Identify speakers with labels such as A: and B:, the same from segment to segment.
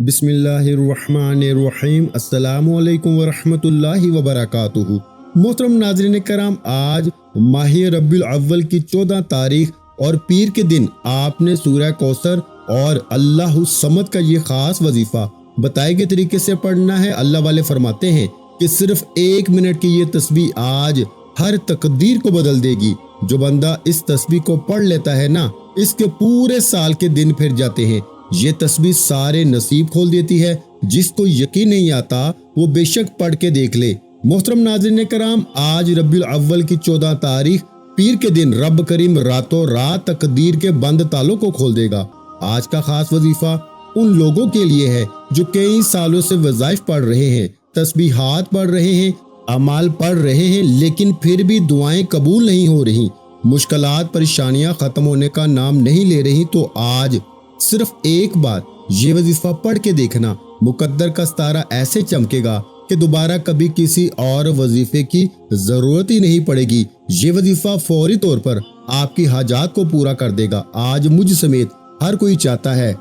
A: बिस्मिल्लाहिर्रहमानिर्रहीम। अस्सलामु अलैकुम वरहमतुल्लाहि वबरकातुहू। मोहतरम नाज़रीन कराम, आज माह रब्बिउल अव्वल की 14 तारीख और पीर के दिन आपने सूरह कौसर और अल्लाहु समद का ये खास वजीफा बताए गए तरीके से पढ़ना है। अल्लाह वाले फरमाते हैं कि सिर्फ 1 मिनट की ये तस्बीह आज हर तकदीर को बदल देगी। जो बंदा इस तस्बीह को पढ़ लेता है ना, इसके पूरे साल के दिन फिर जाते हैं। ये तस्बीह सारे नसीब खोल देती है। जिसको यकीन नहीं आता वो बेशक पढ़ के देख ले। मोहतरम नाज़रीन कराम, आज रब्बिउल अव्वल की 14 तारीख पीर के दिन रब करीम रातों रात तकदीर के बंद तालों को खोल देगा। आज का खास वजीफा उन लोगों के लिए है जो कई सालों से वज़ाइफ पढ़ रहे हैं, तस्बीहात पढ़ रहे हैं, अमाल पढ़ रहे हैं, लेकिन फिर भी दुआएं कबूल नहीं हो रही, मुश्किलात परेशानियां खत्म होने का नाम नहीं ले रही। तो आज सिर्फ एक बार ये वजीफा पढ़ के देखना, मुकद्दर का सितारा ऐसे चमकेगा कि दोबारा कभी किसी और वजीफे की जरूरत ही नहीं पड़ेगी। ये वजीफा फौरी तौर पर आपकी हाजात को पूरा कर देगा। आज मुझ समेत हर कोई चाहता है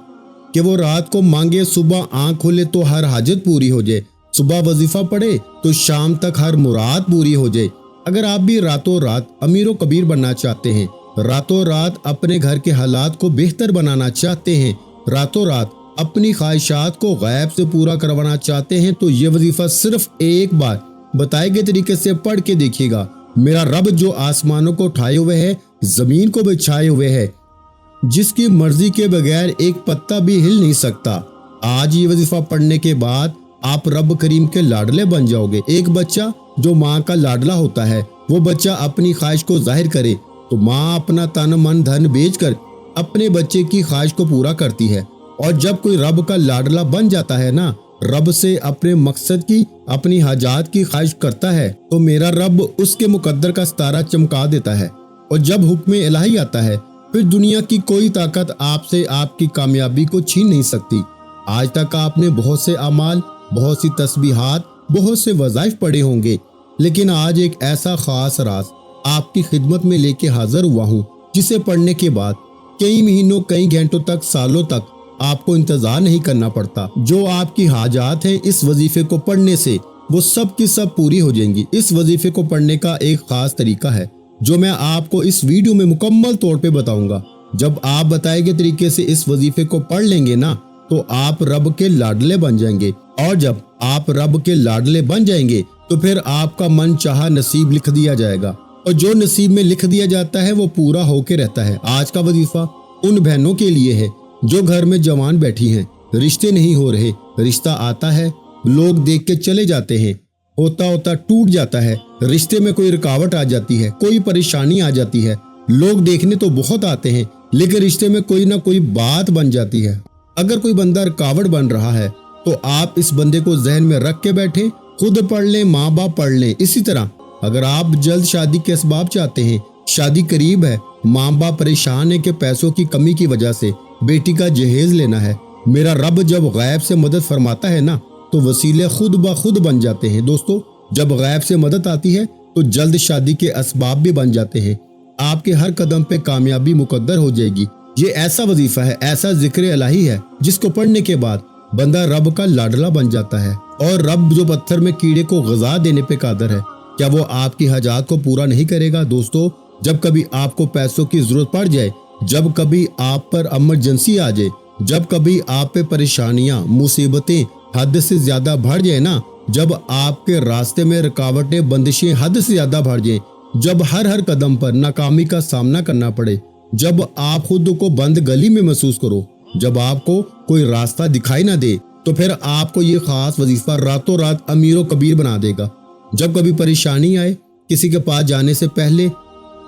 A: कि वो रात को मांगे, सुबह आंख खोले तो हर हाजत पूरी हो जाए, सुबह वजीफा पढ़े तो शाम तक हर मुराद पूरी हो जाए। अगर आप भी रातों रात अमीरो कबीर बनना चाहते हैं, रातों रात अपने घर के हालात को बेहतर बनाना चाहते हैं, रातों रात अपनी ख्वाहिशात को गैब से पूरा करवाना चाहते हैं, तो ये वजीफा सिर्फ एक बार बताए गए तरीके से पढ़ के देखिएगा। मेरा रब जो आसमानों को उठाए हुए है, जमीन को बिछाए हुए है, जिसकी मर्जी के बगैर एक पत्ता भी हिल नहीं सकता। आज ये वजीफा पढ़ने के बाद आप रब करीम के लाडले बन जाओगे। एक बच्चा जो माँ का लाडला होता है, वो बच्चा अपनी ख्वाहिश को जाहिर करे तो माँ अपना तन मन धन बेचकर अपने बच्चे की ख्वाहिश को पूरा करती है। और जब कोई रब का लाडला बन जाता है ना, रब से अपने मकसद की, अपनी हाजात की ख्वाहिश करता है, तो मेरा रब उसके मुकद्दर का सितारा चमका देता है। और जब हुक्म इलाही आता है, फिर दुनिया की कोई ताकत आपसे आपकी कामयाबी को छीन नहीं सकती। आज तक आपने बहुत से अमाल, बहुत सी तस्बीहात, बहुत से वज़ाइफ पढ़े होंगे, लेकिन आज एक ऐसा खास राज आपकी खिदमत में लेके हाजिर हुआ हूँ, जिसे पढ़ने के बाद कई महीनों, कई घंटों तक, सालों तक आपको इंतजार नहीं करना पड़ता। जो आपकी हाजात है इस वजीफे को पढ़ने से वो सब की सब पूरी हो जाएंगी। इस वजीफे को पढ़ने का एक खास तरीका है जो मैं आपको इस वीडियो में मुकम्मल तौर पे बताऊंगा। जब आप बताए गए तरीके से इस वजीफे को पढ़ लेंगे ना, तो आप रब के लाडले बन जाएंगे। और जब आप रब के लाडले बन जाएंगे तो फिर आपका मन चाहा नसीब लिख दिया जाएगा, और जो नसीब में लिख दिया जाता है वो पूरा होके रहता है। आज का वजीफा उन बहनों के लिए है जो घर में जवान बैठी हैं, रिश्ते नहीं हो रहे, रिश्ता आता है, लोग देख के चले जाते हैं, होता होता टूट जाता है, रिश्ते में कोई रुकावट आ जाती है, कोई परेशानी आ जाती है, लोग देखने तो बहुत आते हैं लेकिन रिश्ते में कोई ना कोई बात बन जाती है। अगर कोई बंदा रुकावट बन रहा है तो आप इस बंदे को जहन में रख के बैठे, खुद पढ़ लें, माँ बाप पढ़ लें। इसी तरह अगर आप जल्द शादी के असबाब चाहते हैं, शादी करीब है, माँ बाप परेशान है कि पैसों की कमी की वजह से बेटी का जहेज लेना है, मेरा रब जब गैब से मदद फरमाता है ना, तो वसीले खुद ब खुद बन जाते हैं। दोस्तों, जब गैब से मदद आती है तो जल्द शादी के असबाब भी बन जाते हैं। आपके हर कदम पे कामयाबी मुकद्दर हो जाएगी। ये ऐसा वजीफा है, ऐसा जिक्र इलाही है, जिसको पढ़ने के बाद बंदा रब का लाडला बन जाता है। और रब जो पत्थर में कीड़े को ग़िज़ा देने पे कादर है, क्या वो आपकी हाजात को पूरा नहीं करेगा? दोस्तों, जब कभी आपको पैसों की जरूरत पड़ जाए, जब कभी आप पर इमरजेंसी आ जाए, जब कभी आप पे परेशानियां, मुसीबतें हद से ज्यादा बढ़ जाए ना, जब आपके रास्ते में रुकावटें, बंदिशें हद से ज्यादा बढ़ जाए, जब हर कदम पर नाकामी का सामना करना पड़े, जब आप खुद को बंद गली में महसूस करो, जब आपको कोई रास्ता दिखाई ना दे, तो फिर आपको ये खास वजीफा रातों रात अमीरो कबीर बना देगा। जब कभी परेशानी आए, किसी के पास जाने से पहले,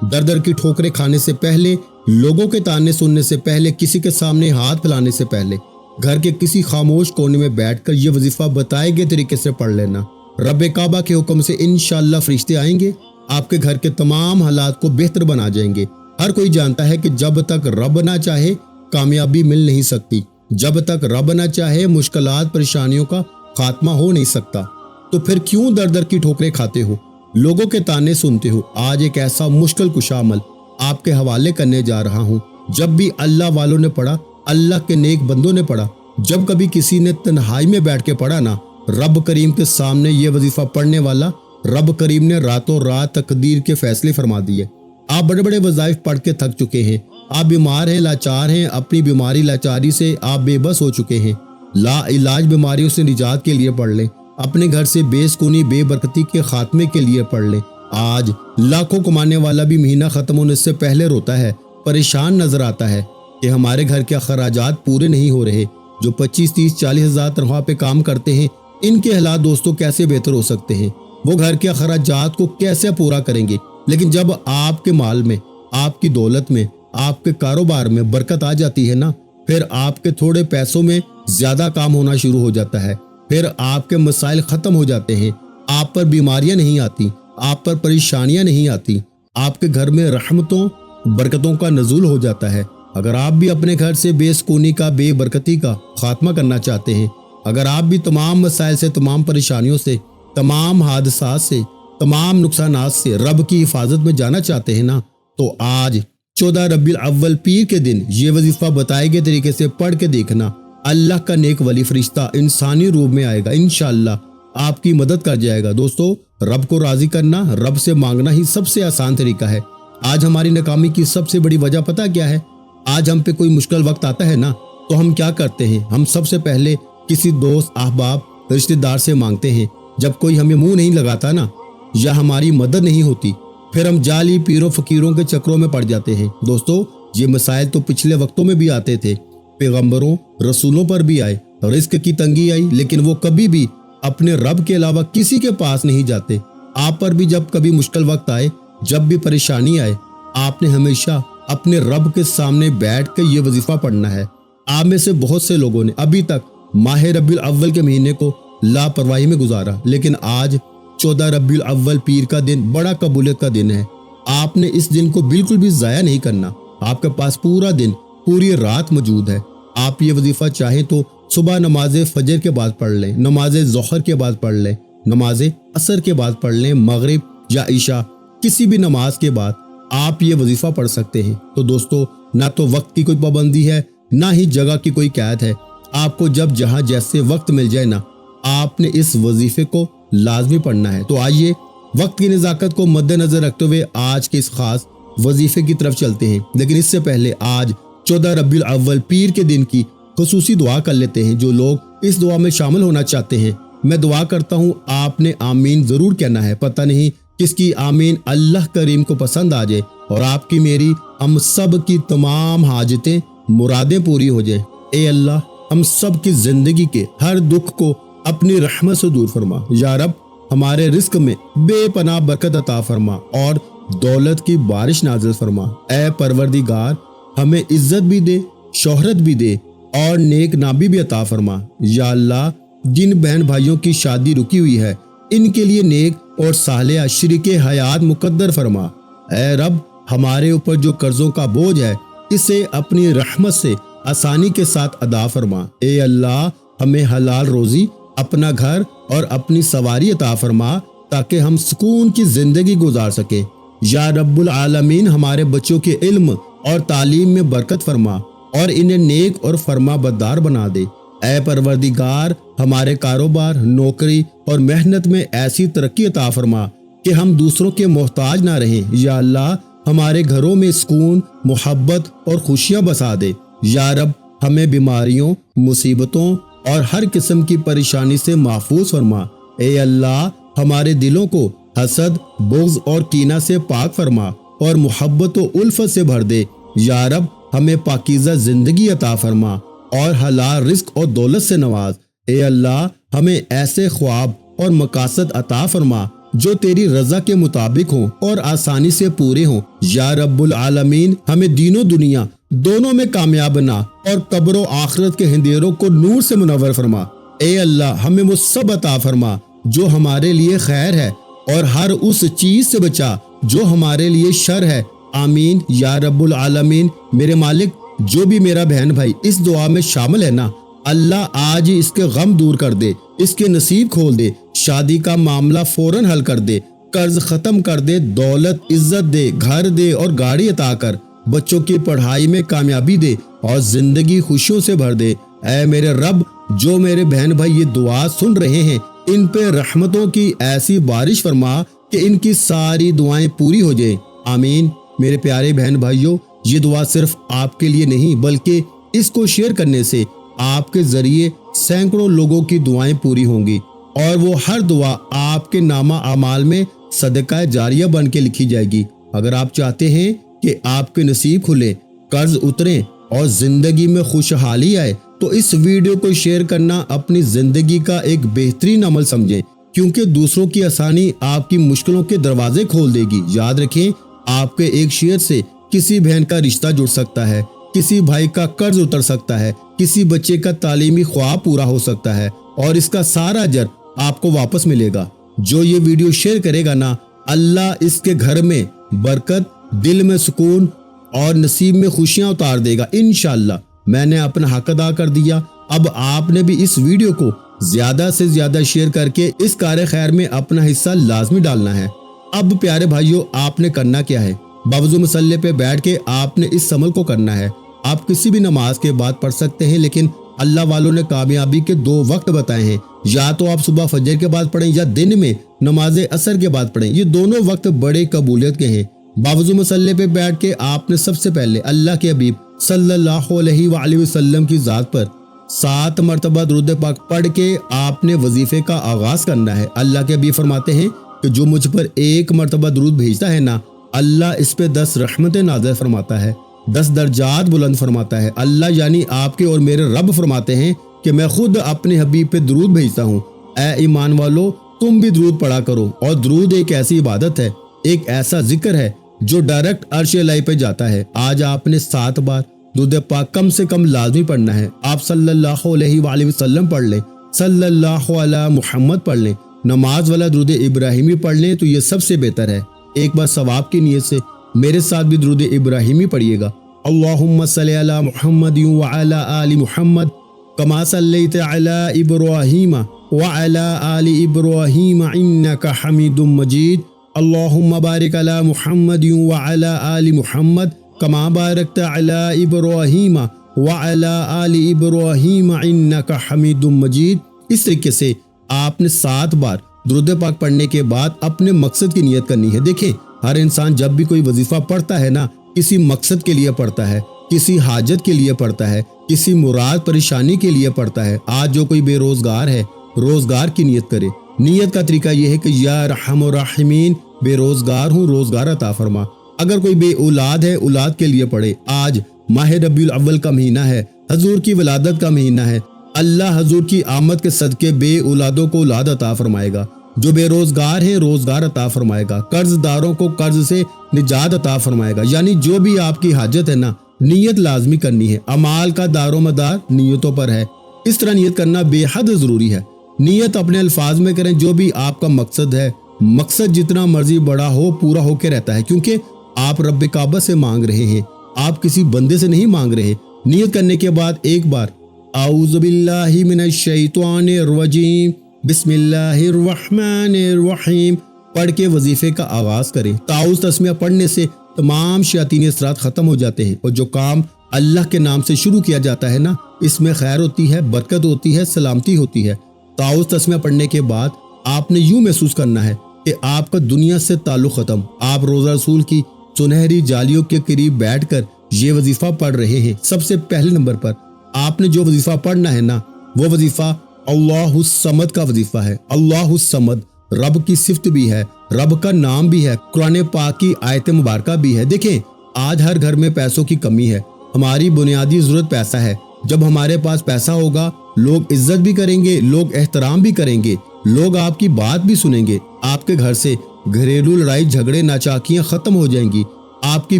A: दर दर की ठोकरें खाने से पहले, लोगों के ताने सुनने से पहले, किसी के सामने हाथ फैलाने से पहले, घर के किसी खामोश कोने में बैठकर ये वजीफा बताए गए तरीके से पढ़ लेना। रब काबा के हुक्म से इंशाअल्लाह फरिश्ते आएंगे, आपके घर के तमाम हालात को बेहतर बना जाएंगे। हर कोई जानता है कि जब तक रब ना चाहे कामयाबी मिल नहीं सकती, जब तक रब ना चाहे मुश्किलात परेशानियों का खात्मा हो नहीं सकता। तो फिर क्यों दर दर की ठोकरें खाते हो, लोगों के ताने सुनते हो? आज एक ऐसा मुश्किल कुशा अमल आपके हवाले करने जा रहा हूँ। जब भी अल्लाह वालों ने पढ़ा, अल्लाह के नेक बंदों ने पढ़ा, جب کبھی کسی نے تنہائی میں بیٹھ کے پڑھا نا رب کریم کے سامنے یہ وظیفہ پڑھنے والا، رب کریم نے راتوں رات تقدیر کے فیصلے فرما دیے۔ آپ بڑے بڑے وظائف پڑھ کے تھک چکے ہیں، آپ بیمار ہیں، لاچار ہیں، اپنی بیماری لاچاری سے آپ بے بس ہو چکے ہیں، لا علاج بیماریوں سے نجات کے لیے پڑھ لیں، اپنے گھر سے بے سکونی بے برکتی کے خاتمے کے لیے پڑھ لیں۔ آج لاکھوں کمانے والا بھی مہینہ ختم ہونے سے پہلے روتا ہے، پریشان نظر آتا ہے کہ ہمارے گھر کے اخراجات پورے نہیں ہو رہے۔ جو 25 30 40 ہزار تنخواہ پہ کام کرتے ہیں، ان کے حالات دوستوں کیسے بہتر ہو سکتے ہیں؟ وہ گھر کے اخراجات کو کیسے پورا کریں گے؟ لیکن جب آپ کے مال میں، آپ کی دولت میں، آپ کے کاروبار میں برکت آ جاتی ہے نا، پھر آپ کے تھوڑے پیسوں میں زیادہ کام ہونا شروع ہو جاتا ہے، پھر آپ کے مسائل ختم ہو جاتے ہیں، آپ پر بیماریاں نہیں آتی، آپ پر پریشانیاں نہیں آتی، آپ کے گھر میں رحمتوں برکتوں کا نزول ہو جاتا ہے۔ اگر آپ بھی اپنے گھر سے بے سکونی کا، بے برکتی کا خاتمہ کرنا چاہتے ہیں، اگر آپ بھی تمام مسائل سے، تمام پریشانیوں سے، تمام حادثات سے، تمام نقصانات سے رب کی حفاظت میں جانا چاہتے ہیں نا، تو آج 14 ربیع الاول پیر کے دن یہ وظیفہ بتائے گئے طریقے سے پڑھ کے دیکھنا، اللہ کا نیک ولی فرشتہ انسانی روپ میں آئے گا، انشاءاللہ آپ کی مدد کر جائے گا۔ دوستو، رب کو راضی کرنا، رب سے مانگنا ہی سب سے آسان طریقہ ہے۔ آج ہماری ناکامی کی سب سے بڑی وجہ پتہ کیا ہے؟ آج ہم پہ کوئی مشکل وقت آتا ہے نا، تو ہم کیا کرتے ہیں؟ ہم سب سے پہلے کسی دوست، احباب، رشتہ دار سے مانگتے ہیں۔ جب کوئی ہمیں منہ نہیں لگاتا نا، یا ہماری مدد نہیں ہوتی، پھر ہم جعلی پیروں فقیروں کے چکروں میں پڑ جاتے ہیں۔ دوستو، یہ مسائل تو پچھلے وقتوں میں بھی آتے تھے، پیغمبروں، رسولوں پر بھی آئے، رزق کی تنگی آئی، لیکن وہ کبھی بھی اپنے رب کے علاوہ کسی کے پاس نہیں جاتے۔ آپ پر بھی جب کبھی مشکل وقت آئے، جب بھی پریشانی آئے، آپ نے ہمیشہ اپنے رب کے سامنے بیٹھ کے یہ وظیفہ پڑھنا ہے۔ آپ میں سے بہت سے لوگوں نے ابھی تک ماہ ربیع الاول کے مہینے کو لاپرواہی میں گزارا، لیکن آج 14 ربیع الاول پیر کا دن بڑا قبولیت کا دن ہے۔ آپ نے اس دن کو بالکل بھی ضائع نہیں کرنا۔ آپ کے پاس پورا دن، پوری رات موجود ہے۔ آپ یہ وظیفہ چاہیں تو صبح نماز فجر کے بعد پڑھ لیں، نماز ظہر کے بعد پڑھ لیں، نماز عصر کے بعد پڑھ لیں، مغرب یا عشاء کسی بھی نماز کے بعد آپ یہ وظیفہ پڑھ سکتے ہیں۔ تو دوستو، نہ تو وقت کی کوئی پابندی ہے، نہ ہی جگہ کی کوئی قید ہے۔ آپ کو جب جہاں جیسے وقت مل جائے نا، آپ نے اس وظیفے کو لازمی پڑھنا ہے۔ تو آئیے وقت کی نزاکت کو مد نظر رکھتے ہوئے آج کے اس خاص وظیفے کی طرف چلتے ہیں، لیکن اس سے پہلے آج 14 ربیع الاول پیر کے دن کی خصوصی دعا کر لیتے ہیں۔ جو لوگ اس دعا میں شامل ہونا چاہتے ہیں، میں دعا کرتا ہوں آپ نے آمین ضرور کہنا ہے۔ پتہ نہیں کس کی آمین اللہ کریم کو پسند آ جائے اور آپ کی، میری، ہم سب کی تمام حاجتیں، مرادیں پوری ہو جائیں۔ اے اللہ، ہم سب کی زندگی کے ہر دکھ کو اپنی رحمت سے دور فرما۔ یا رب، ہمارے رزق میں بے پناہ برکت عطا فرما اور دولت کی بارش نازل فرما۔ اے پروردگار، ہمیں عزت بھی دے، شہرت بھی دے اور نیک نامی بھی عطا فرما۔ یا اللہ، جن بہن بھائیوں کی شادی رکی ہوئی ہے، ان کے لیے نیک اور صالحہ شریک حیات مقدر فرما۔ اے رب، ہمارے اوپر جو قرضوں کا بوجھ ہے، اسے اپنی رحمت سے آسانی کے ساتھ ادا فرما۔ اے اللہ، ہمیں حلال روزی، اپنا گھر اور اپنی سواری عطا فرما تاکہ ہم سکون کی زندگی گزار سکیں۔ یا رب العالمین، ہمارے بچوں کے علم اور تعلیم میں برکت فرما اور انہیں نیک اور فرما بردار بنا دے۔ اے پروردگار، ہمارے کاروبار، نوکری اور محنت میں ایسی ترقی عطا فرما کہ ہم دوسروں کے محتاج نہ رہیں۔ یا اللہ، ہمارے گھروں میں سکون، محبت اور خوشیاں بسا دے۔ یا رب، ہمیں بیماریوں، مصیبتوں اور ہر قسم کی پریشانی سے محفوظ فرما۔ اے اللہ، ہمارے دلوں کو حسد، بغض اور کینہ سے پاک فرما اور محبت و الفت سے بھر دے۔ یا رب، ہمیں پاکیزہ زندگی عطا فرما اور حلال رزق اور دولت سے نواز۔ اے اللہ، ہمیں ایسے خواب اور مقاصد عطا فرما جو تیری رضا کے مطابق ہوں اور آسانی سے پورے ہوں۔ یا رب العالمین، ہمیں دین و دنیا دونوں میں کامیاب بنا اور قبر و آخرت کے اندھیروں کو نور سے منور فرما۔ اے اللہ، ہمیں وہ سب عطا فرما جو ہمارے لیے خیر ہے اور ہر اس چیز سے بچا جو ہمارے لیے شر ہے۔ آمین یا رب العالمین۔ میرے مالک، جو بھی میرا بہن بھائی اس دعا میں شامل ہے نا، اللہ آج ہی اس کے غم دور کر دے، اس کے نصیب کھول دے، شادی کا معاملہ فوراً حل کر دے، قرض ختم کر دے، دولت، عزت دے، گھر دے اور گاڑی عطا کر، بچوں کی پڑھائی میں کامیابی دے اور زندگی خوشیوں سے بھر دے۔ اے میرے رب جو میرے بہن بھائی یہ دعا سن رہے ہیں ان پہ رحمتوں کی ایسی بارش فرما کہ ان کی ساری دعائیں پوری ہو جائیں، آمین۔ میرے پیارے بہن بھائیوں، یہ دعا صرف آپ کے لیے نہیں بلکہ اس کو شیئر کرنے سے آپ کے ذریعے سینکڑوں لوگوں کی دعائیں پوری ہوں گی اور وہ ہر دعا آپ کے نامہ اعمال میں صدقہ جاریہ بن کے لکھی جائے گی۔ اگر آپ چاہتے ہیں کہ آپ کے نصیب کھلے، قرض اتریں اور زندگی میں خوشحالی آئے تو اس ویڈیو کو شیئر کرنا اپنی زندگی کا ایک بہترین عمل سمجھیں، کیونکہ دوسروں کی آسانی آپ کی مشکلوں کے دروازے کھول دے گی۔ یاد رکھیں، آپ کے ایک شیئر سے کسی بہن کا رشتہ جڑ سکتا ہے، کسی بھائی کا قرض اتر سکتا ہے، کسی بچے کا تعلیمی خواب پورا ہو سکتا ہے اور اس کا سارا اجر آپ کو واپس ملے گا۔ جو یہ ویڈیو شیئر کرے گا نا، اللہ اس کے گھر میں برکت، دل میں سکون اور نصیب میں خوشیاں اتار دے گا انشاءاللہ۔ میں نے اپنا حق ادا کر دیا، اب آپ نے بھی اس ویڈیو کو زیادہ سے زیادہ شیئر کر کے اس کار خیر میں اپنا حصہ لازمی ڈالنا ہے۔ اب پیارے بھائیوں، آپ نے کرنا کیا ہے؟ باوضو مصلی پہ بیٹھ کے آپ نے اس عمل کو کرنا ہے۔ آپ کسی بھی نماز کے بعد پڑھ سکتے ہیں، لیکن اللہ والوں نے کامیابی کے 2 وقت بتائے ہیں، یا تو آپ صبح فجر کے بعد پڑھیں یا دن میں نماز عصر کے بعد پڑھیں۔ یہ دونوں وقت بڑے قبولیت کے ہیں۔ باوضو مصلی پہ بیٹھ کے آپ نے سب سے پہلے اللہ کے حبیب صلی اللہ علیہ وآلہ وسلم کی ذات پر 7 مرتبہ درود پاک پڑھ کے آپ نے وظیفے کا آغاز کرنا ہے۔ اللہ کے حبیب فرماتے ہیں کہ جو مجھ پر 1 مرتبہ درود بھیجتا ہے نا، اللہ اس پہ 10 رحمتیں نازل فرماتا ہے، 10 درجات بلند فرماتا ہے۔ اللہ یعنی آپ کے اور میرے رب فرماتے ہیں کہ میں خود اپنے حبیب پہ درود بھیجتا ہوں۔ اے ایمان والو، تم بھی درود پڑھا کرو۔ اور درود ایک ایسی عبادت ہے، ایک ایسا ذکر ہے جو ڈائریکٹ عرش الہی پہ جاتا ہے۔ آج آپ نے 7 بار درود پاک کم سے کم لازمی پڑھنا ہے۔ آپ صلی اللہ علیہ وآلہ وسلم پڑھ لیں، صلی اللہ علی محمد پڑھ لیں، نماز والا درود ابراہیمی پڑھ لیں تو یہ سب سے بہتر ہے۔ ایک بار ثواب کی نیت سے میرے ساتھ بھی درود ابراہیمی پڑھیے گا۔ اللہم صلی علی محمد وعلی آل محمد کما صلیت علی ابراہیم وعلی آل ابراہیم انک حمید مجید۔ اللہم بارک علی محمد وعلی آل محمد کما بارکت علی ابراہیم وعلی آل ابراہیم انک حمید مجید۔ اس طریقے سے آپ نے 7 بار درود پاک پڑھنے کے بعد اپنے مقصد کی نیت کرنی ہے۔ دیکھیں، ہر انسان جب بھی کوئی وظیفہ پڑھتا ہے نا، کسی مقصد کے لیے پڑھتا ہے، کسی حاجت کے لیے پڑھتا ہے، کسی مراد پریشانی کے لیے پڑھتا ہے۔ آج جو کوئی بے روزگار ہے، روزگار کی نیت کرے۔ نیت کا طریقہ یہ ہے کہ یا رحم الراحمین، بے روزگار ہوں، روزگار عطا فرما۔ اگر کوئی بے اولاد ہے، اولاد کے لیے پڑھے۔ آج ماہ ربیع الاول کا مہینہ ہے، حضور کی ولادت کا مہینہ ہے۔ اللہ حضور کی آمد کے صدقے بے اولادوں کو اولاد عطا فرمائے گا۔ جو بے روزگار ہیں، روزگار عطا فرمائے گا۔ قرض داروں کو قرض سے نجات عطا فرمائے گا۔ یعنی جو بھی آپ کی حاجت ہے نا، نیت لازمی کرنی ہے۔ اعمال کا دار و مدار نیتوں پر ہے، اس طرح نیت کرنا بے حد ضروری ہے۔ نیت اپنے الفاظ میں کریں، جو بھی آپ کا مقصد ہے، مقصد جتنا مرضی بڑا ہو پورا ہو کے رہتا ہے، کیونکہ آپ رب کعبہ سے مانگ رہے ہیں، آپ کسی بندے سے نہیں مانگ رہے۔ نیت کرنے کے بعد ایک بار اعوذ باللہ من الشیطان الرجیم بسم اللہ الرحمن الرحیم پڑھ کے وظیفے کا آغاز کریں۔ تعوذ تسمیہ پڑھنے سے تمام شیاطین اثرات ختم ہو جاتے ہیں، اور جو کام اللہ کے نام سے شروع کیا جاتا ہے نا، اس میں خیر ہوتی ہے، برکت ہوتی ہے، سلامتی ہوتی ہے۔ تعوذ تسمیہ پڑھنے کے بعد آپ نے یوں محسوس کرنا ہے کہ آپ کا دنیا سے تعلق ختم۔ آپ روزہ رسول کی سنہری جالیوں کے قریب بیٹھ کر یہ وظیفہ پڑھ رہے ہیں۔ سب سے پہلے نمبر پر آپ نے جو وظیفہ پڑھنا ہے نا، وہ وظیفہ اللہ الصمد کا وظیفہ ہے۔ اللہ الصمد رب کی صفت بھی ہے، رب کا نام بھی ہے، قرآن پاک کی آیت مبارکہ بھی ہے۔ دیکھیں، آج ہر گھر میں پیسوں کی کمی ہے، ہماری بنیادی ضرورت پیسہ ہے۔ جب ہمارے پاس پیسہ ہوگا، لوگ عزت بھی کریں گے، لوگ احترام بھی کریں گے، لوگ آپ کی بات بھی سنیں گے۔ آپ کے گھر سے گھریلو لڑائی جھگڑے ناچاکیاں ختم ہو جائیں گی، آپ کی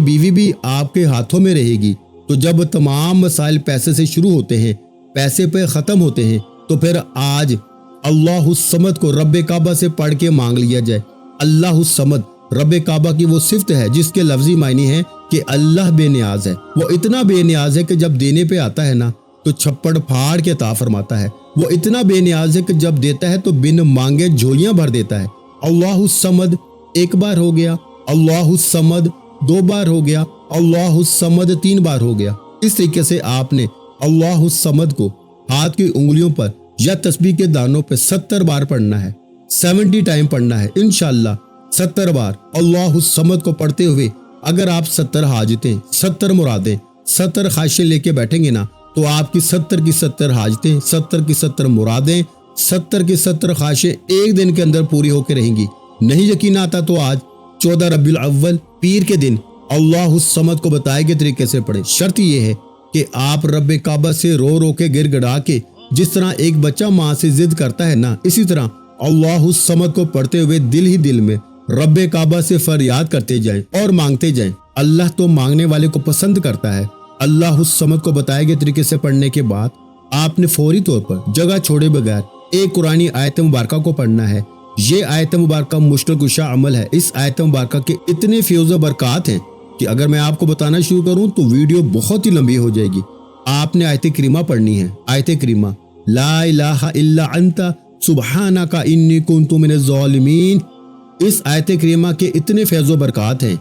A: بیوی بھی آپ کے ہاتھوں میں رہے گی۔ تو جب تمام مسائل پیسے سے شروع ہوتے ہیں، پیسے پہ ختم ہوتے ہیں، تو پھر آج اللہ الصمد کو رب کعبہ سے پڑھ کے مانگ لیا جائے۔ اللہ الصمد رب کعبہ کی وہ صفت ہے جس کے لفظی معنی ہے کہ اللہ بے نیاز ہے۔ وہ اتنا بے نیاز ہے کہ جب دینے پہ آتا ہے نا تو چھپڑ پھاڑ کے عطا فرماتا ہے۔ وہ اتنا بے نیاز ہے کہ جب دیتا ہے تو بن مانگے جھولیاں بھر دیتا ہے۔ اللہ الصمد ایک بار ہو گیا، اللہ الصمد 2 بار ہو گیا، اللہ الصمد 3 بار ہو گیا۔ اس طریقے سے آپ نے اللہ الصمد کو हाथ की उंगलियों पर या तस्बीह के दानों पे 70 बार पढ़ना है, 70 टाइम पढ़ना है इंशाअल्लाह। 70 बार अल्लाहु समद को पढ़ते हुए अगर आप 70 हाजतें, 70 मुरादें, 70 ख्वाहिशें लेके बैठेंगे ना, तो आपकी 70 की 70 हाजतें, 70 की 70 मुरादें, 70 की 70 ख्वाहिशें एक दिन के अंदर पूरी होकर रहेंगी। नहीं यकीन आता तो आज 14 रबीउल अव्वल पीर के दिन अल्लाहु समद को बताए गए तरीके से पढ़े। शर्त यह है कि आप रब्बे काबा से रो रो के गिड़गिड़ा के, जिस तरह एक बच्चा माँ से जिद करता है ना, इसी तरह अल्लाहु समद को पढ़ते हुए दिल ही दिल में रब्बे काबा से फरियाद करते जाएं और मांगते जाएं। अल्लाह तो मांगने वाले को पसंद करता है। अल्लाहु समद को बताए गए तरीके से पढ़ने के बाद आपने फौरी तौर पर जगह छोड़े बगैर एक कुरानी आयत मुबारका को पढ़ना है। ये आयत मुबारका मुश्किल कुशा अमल है। इस आयत मुबारका के इतने फ्यूज़ व बरक़ात हैं कि अगर मैं आपको बताना शुरू करूं तो वीडियो बहुत ही लंबी हो जाएगी। आपने आयत करीमा पढ़नी है। आयत करीमा ला इलाहा इल्ला अंता सुब्हानका इन्नी कुन्तु मिनज़ ज़ालिमीन। इस आयत करीमा के इतने फैज़ व बरक़ात हैं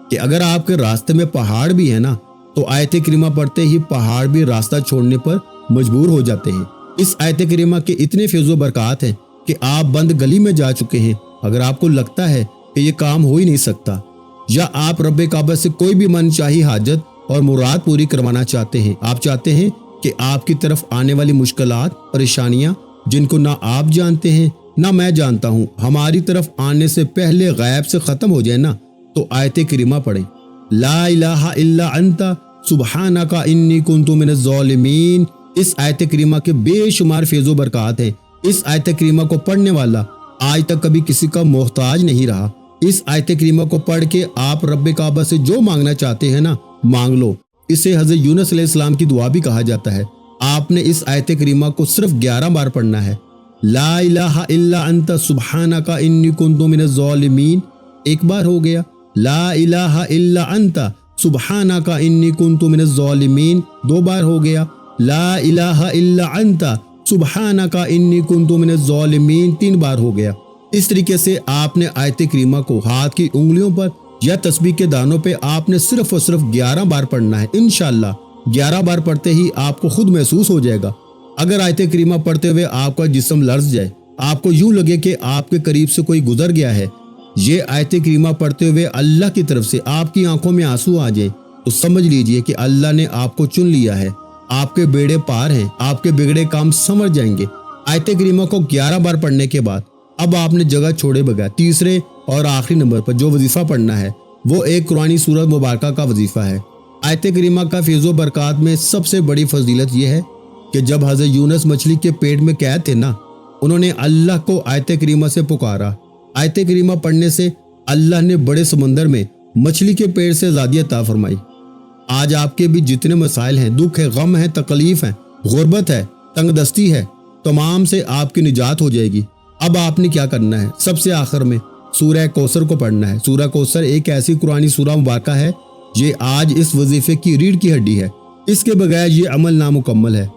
A: कि अगर आपके रास्ते में पहाड़ भी है ना, तो आयत करीमा पढ़ते ही पहाड़ भी रास्ता छोड़ने पर मजबूर हो जाते हैं। इस आयत करीमा के इतने फैज़ व बरक़ात हैं कि आप बंद गली में जा चुके हैं। अगर आपको लगता है कि ये काम हो ही नहीं सकता, या आप रब्बे काबा से कोई भी मनचाही हाजत और मुराद पूरी करवाना चाहते हैं, आप चाहते हैं कि आपकी तरफ आने वाली मुश्किलात, परेशानियां जिनको ना आप जानते हैं ना मैं जानता हूं, हमारी तरफ आने से पहले गैब से खत्म हो जाए ना, तो आयत करीमा पढ़ें। ला इलाहा इल्ला अंता सुब्हानका इन्नी कुन्तु मिनज़ ज़ालिमीन। इस आयत करीमा के बेशुमार फैज़ व बरक़ात हैं। इस आयत करीमा को पढ़ने वाला आज तक कभी किसी का मोहताज नहीं रहा। इस आयत करीमा को पढ़ के आप रब्बे काबा से जो मांगना चाहते हैं ना, मांग लो। इसे हज़रत यूनुस अलैहिस्सलाम की दुआ भी कहा जाता है। आपने इस आयत करीमा को सिर्फ 11 बार पढ़ना है। ला इलाहा इल्ला अंता सुब्हानका इन्नी कुन्तु मिनज़ ज़ालिमीन एक बार हो गया। ला इलाहा इल्ला अंता सुब्हानका इन्नी कुन्तु मिनज़ ज़ालिमीन 2 बार हो गया। ला इलाहा इल्ला अंता सुब्हानका इन्नी कुन्तु मिनज़ ज़ालिमीन 3 बार हो गया। इस तरीके से आपने आयत करीमा को हाथ की उंगलियों पर या तस्बीह के दानों पे आपने सिर्फ और सिर्फ 11 बार पढ़ना है। इंशाअल्लाह 11 बार पढ़ते ही आपको खुद महसूस हो जाएगा। अगर आयत करीमा पढ़ते हुए आपका जिस्म लर्ज जाए, आपको यूं लगे कि आपके करीब से कोई गुजर गया है, ये आयत करीमा पढ़ते हुए अल्लाह की तरफ से आपकी आंखों में आंसू आ जाए, तो समझ लीजिए कि अल्लाह ने आपको चुन लिया है। आपके बेड़े पार हैं, आपके बिगड़े काम समझ जाएंगे। आयत करीमा को 11 बार पढ़ने के बाद अब आपने जगह छोड़े बगैर तीसरे और आखिरी नंबर पर जो वजीफा पढ़ना है वो एक कुरानी सूरत मुबारका का वजीफा है। आयत करीमा का फैज़ व बरक़ात में सबसे बड़ी फजीलत यह है कि जब हज़रत यूनुस मछली के पेट में कैद थे ना, उन्होंने अल्लाह को आयत करीमा से पुकारा। आयत करीमा पढ़ने से अल्लाह ने बड़े समंदर में मछली के पेट से आज़ादी अता फरमाई। आज आपके भी जितने मसाइल हैं, दुख है, गम है, तकलीफ है, गुर्बत है, तंगदस्ती है, तमाम से आपकी निजात हो जाएगी। अब आपने क्या करना है, सबसे आखिर में सूरह कौसर को पढ़ना है। सूरह कौसर एक ऐसी कुरानी सूरह मुबारका है, ये आज इस वजीफे की रीढ़ की हड्डी है। इसके बगैर ये अमल नामुकम्मल है।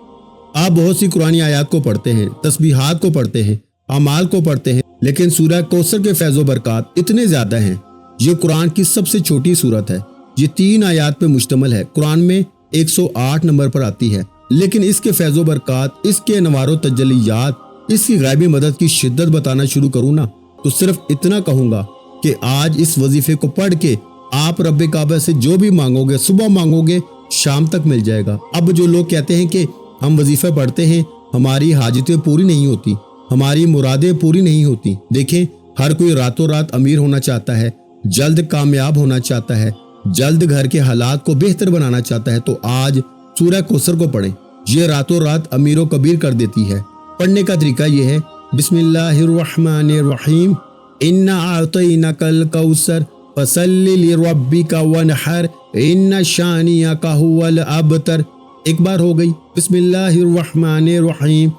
A: आप बहुत सी कुरानी आयात को पढ़ते हैं, तस्बीहात को पढ़ते हैं, अमाल को पढ़ते हैं, लेकिन सूरह कौसर के फैज़ व बरक़ात इतने ज़्यादा हैं। ये कुरान की सबसे छोटी सूरत है। ये 3 आयात पे मुश्तमिल है। कुरान में 108 नंबर पर आती है, लेकिन इसके फैज़ व बरक़ात, इसके नवारो तजल्लियात, इसकी गैबी मदद की शिद्दत बताना शुरू करूँ ना, तो सिर्फ इतना कहूँगा कि आज इस वजीफे को पढ़ के आप रब्बे काबा से जो भी मांगोगे, सुबह मांगोगे, शाम तक मिल जाएगा। अब जो लोग कहते हैं कि हम वजीफे पढ़ते हैं, हमारी हाजतें पूरी नहीं होती, हमारी मुरादें पूरी नहीं होती। देखें, हर कोई रातों रात अमीर होना चाहता है, जल्द कामयाब होना चाहता है, जल्द घर के हालात को बेहतर बनाना चाहता है, तो आज सूरह कौसर को पढ़ें। ये रातों रात अमीरों कबीर कर देती है। पढ़ने का तरीका ये है, बिस्मिल्लाहिर्रहमानिर्रहीम, इन्ना आतैनाकल कौसर फसल्लि लिरब्बिका वनहर इन्ना शानियका हुवल अबतर। एक बार हो गई। बिस्मिल्लाहिर्रहमानिर्रहीम,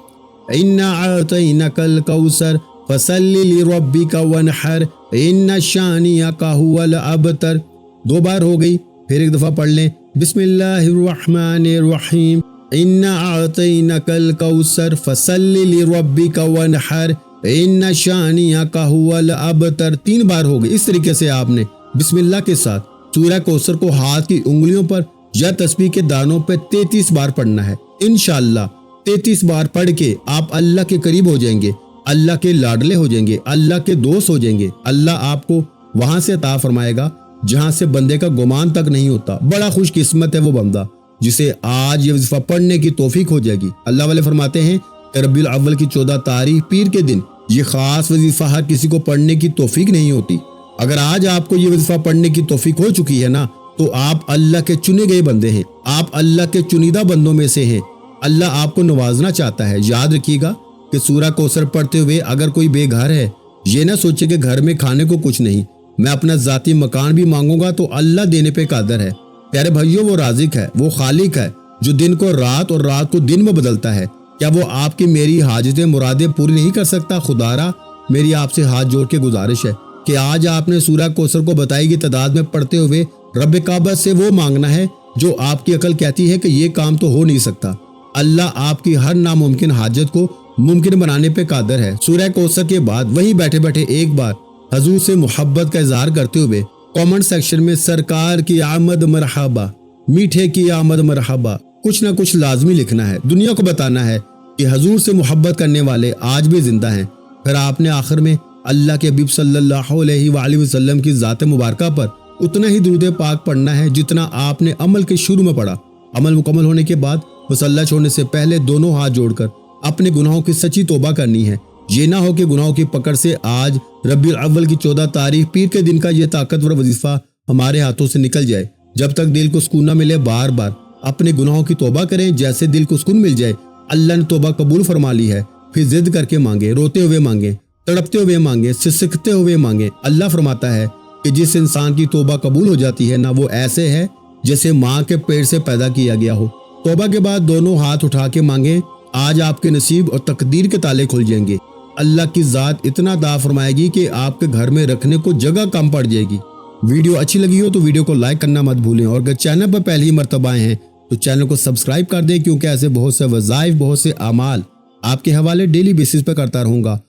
A: इन्ना आतैनाकल कौसर फसल्लि लिरब्बिका वनहर इन्ना शानियका हुवल अबतर। 2 बार हो गई। फिर एक दफ़ा पढ़ लें, बिस्मिल्लाहिर्रहमानिर्रहीम, इन्ना आतैनाकल कौसर फसल्लि लिरब्बिका वनहर इन्ना शानियका हुवल अबतर। 3 बार हो गई। इस तरीके से आपने बिस्मिल्लाह के साथ सूरह कौसर को हाथ की उंगलियों पर या तस्बीह के दानों पर 33 बार पढ़ना है। इंशाअल्लाह 33 बार पढ़ के आप अल्लाह के करीब हो जाएंगे, अल्लाह के लाडले हो जाएंगे, अल्लाह के दोस्त हो जाएंगे। अल्लाह आपको वहां से अता फरमाएगा जहां से बंदे का गुमान तक नहीं होता। बड़ा खुशकिस्मत है वो बंदा जिसे आज ये वजीफा पढ़ने की तौफीक हो जाएगी। अल्लाह वाले फरमाते हैं कि रबीउल अव्वल की 14 तारीख पीर के दिन ये खास वजीफा हर किसी को पढ़ने की तौफीक नहीं होती। अगर आज आपको ये वजीफा पढ़ने की तौफीक हो चुकी है ना, तो आप अल्लाह के चुने गए बंदे हैं, आप अल्लाह के चुनिंदा बंदों में से हैं। अल्लाह आपको नवाजना चाहता है। याद रखिएगा कि सूरह कौसर पढ़ते हुए अगर कोई बेघर है, ये ना सोचे कि घर में खाने को कुछ नहीं, मैं अपना जाती मकान भी मांगूंगा तो अल्लाह देने पे कादर है। प्यारे भाइयों, वो राज़िक है, वो खालिक है जो दिन को रात और रात को दिन में बदलता है। क्या वो आपकी मेरी हाजतें मुरादें पूरी नहीं कर सकता? खुदारा मेरी आपसे हाथ जोड़ के गुजारिश है कि आज आपने सूरह कौसर को बताई गई तादाद में पढ़ते हुए रब काबा से वो मांगना है जो आपकी अकल कहती है कि ये काम तो हो नहीं सकता। अल्लाह आपकी हर नामुमकिन हाजत को मुमकिन बनाने पे कादर है। सूरह कौसर के बाद वहीं बैठे बैठे एक बार हजूर से मोहब्बत का इजहार करते हुए कमेंट सेक्शन में सरकार की आमद मरहबा, मीठे की आमद मरहबा कुछ ना कुछ लाजमी लिखना है। दुनिया को बताना है कि हजूर से मोहब्बत करने वाले आज भी जिंदा हैं। फिर आपने आखिर में अल्लाह के हबीब सल्लल्लाहु अलैहि वसल्लम की ज़ात मुबारका पर उतना ही दुरूद पाक पढ़ना है जितना आपने अमल के शुरू में पढ़ा। अमल मुकम्मल होने के बाद मुसल्ला छोड़ने से पहले दोनों हाथ जोड़कर अपने गुनाहों की सच्ची तौबा करनी है। ये ना हो कि गुनाहों की पकड़ से आज रबीउल अव्वल की 14 तारीख पीर के दिन का ये ताकतवर वजीफा हमारे हाथों से निकल जाए। जब तक दिल को सुकून न मिले बार बार अपने गुनाहों की तौबा करें। जैसे दिल को सुकून मिल जाए, अल्लाह ने तौबा कबूल फरमा ली है, फिर जिद करके मांगे, रोते हुए मांगे, तड़पते हुए मांगे, सिसकते हुए मांगे। अल्लाह फरमाता है कि जिस इंसान की तौबा कबूल हो जाती है ना, वो ऐसे है जैसे माँ के पेट से पैदा किया गया हो। तौबा के बाद दोनों हाथ उठा के मांगे, आज आपके नसीब और तकदीर के ताले खुल जाएंगे। अल्लाह की ज़ात इतना दा फरमाएगी कि आपके घर में रखने को जगह कम पड़ जाएगी। वीडियो अच्छी लगी हो तो वीडियो को लाइक करना मत भूलें, और अगर चैनल पर पहली मर्तबा आए हैं तो चैनल को सब्सक्राइब कर दें, क्योंकि ऐसे बहुत से वज़ाइफ, बहुत से अमाल आपके हवाले डेली बेसिस पर करता रहूँगा।